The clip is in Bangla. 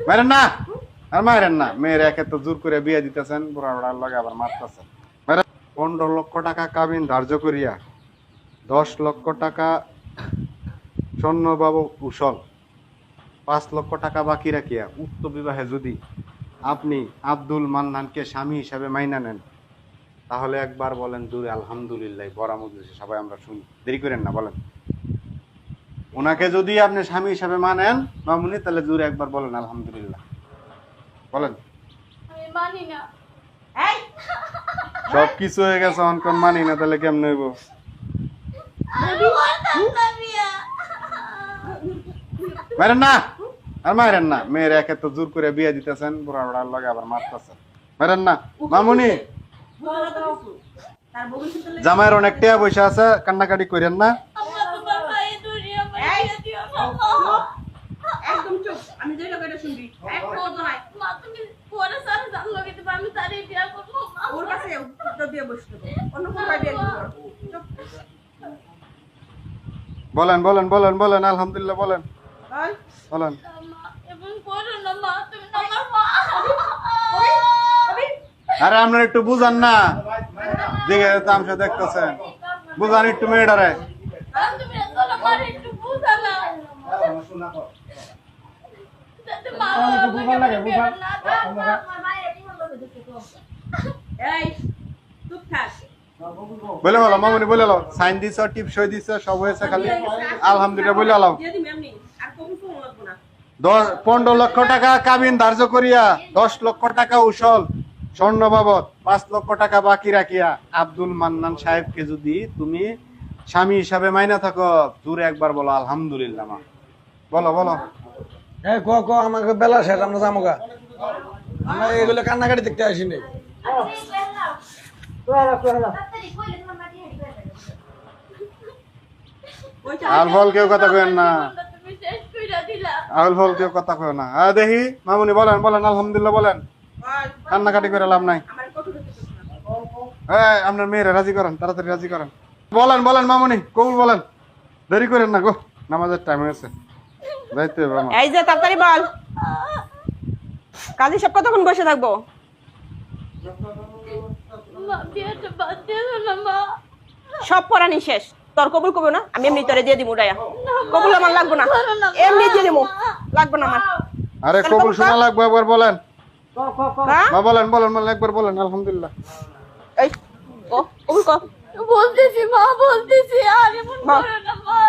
মারেন না আর মারেন না, মেয়ের একে তো জোর করে বিয়ে দিতেছেন, বুড়া বুড়ার লগে আবার মারতেছেন। 15 লক্ষ টাকা কাবিন ধার্য করিয়া 10 লক্ষ টাকা স্বর্ণবাবু কুশল, 5 লক্ষ টাকা বাকি রাখিয়া উক্ত বিবাহে যদি আপনি আব্দুল মান্নানকে স্বামী হিসাবে মাইনা নেন, তাহলে একবার বলেন জোরে আলহামদুলিল্লাহ। বড় মজলিসে সবাই আমরা শুনি, দেরি করেন না, বলেন। ওনাকে যদি আপনি স্বামী হিসাবে মানেন মামুনি, তাহলে জোরে একবার বলেন আলহামদুলিল্লাহ, বলেন। আমি মানি না। সব কিছু হয়ে গেছে, অনকন মানি না, তাহলে কেমন হইব? মারেন না আর মারেন না, মেয়ের একে তো জোর করে বিয়ে দিতেছেন, বুড়া বুড়ার লগে আবার মারতেছেন। মারেন না মামুনি, জামাইয়ের অনেক টাকা পয়সা আছে, কান্নাকাটি করেন না। একদম চুপ, আমি যেটা কইরা শুনবি একদম নাই। মা তুমি পরে সারা জান লগে দিবা, আমি তারে বিয়া করব। ওর কাছে তো বিয়ে বসতে অন্য কোথায় বিয়ে করব। চুপ বলেন বলেন বলেন বলেন আলহামদুলিল্লাহ বলেন বল বলেন। মা এবং করো না মা, তুমি না আমার মা। আরে আপনার একটু বুঝান না, দিকে তামসা দেখতেছেন, বুঝান একটু মেয়েটারে। তুমি এত আমার একটু বুঝা না। যাতে মা লাগে বুঝা না। এই চুপ থাক। বলে বলো মামুনি, বলে লো, সাইন দিছ, টিপ সই দিছ, সব হয়েছে, খালি আলহামদুলিল্লাহ বলে আলাও। দিয়ে দিবি এমনি, আর কবুল ফোন লাগবো না। 15 লক্ষ টাকা কাবিন ধার্য করিয়া 10 লক্ষ টাকা উসল স্বর্ণ বাবদ 5 লক্ষ টাকা বাকি রাখিয়া আব্দুল মান্নান সাহেবকে যদি তুমি স্বামী হিসাবে মাইনা থাকো, জোরে একবার বলো আলহামদুলিল্লাহ। মা বলো বলো। আমাকে বেলা শেষ, আমরা যামোগা। আমরা এগুলো কান্নাকাটি দেখতে আসিনি। আল ফল কেউ কথা কেন না, তুমি শেষ কইরা দিলা। আল ফল কেউ কথা কেন না। দেখি মামুনি বলেন বলেন আলহামদুলিল্লাহ বলেন, বল কান্নাকাটি করে লাভ নাই। আমার কত দেখতেছ না। আপনার মেয়েরা রাজি করেন, তাড়াতাড়ি রাজি করেন। বলেন বলেন মামুনি, কবুল বলেন, দেরি করেন না গো, নামাজের টাইম হয়েছে, যাইতে হবে আমার। এই যে তাড়াতাড়ি বল, কাজী সব কতক্ষণ বসে থাকবো? মা বিয়েটা বাদ দিও না মা। সব পড়ানি শেষ, তোর কবুল কবো না, আমি এমনি তোরে দিয়ে দিব উড়াইয়া। কবুল আমার লাগবো না, এমনি দিয়ে দিব, লাগবো না আমার। আরে কবুল শোনা লাগবে, একবার বলেন। হ্যাঁ মা বলেন বলেন বলেন একবার বলেন আলহামদুলিল্লাহ। এই ও কবুল কর। বলতেছি মা, বলতেছি, আর এমন করো না মা।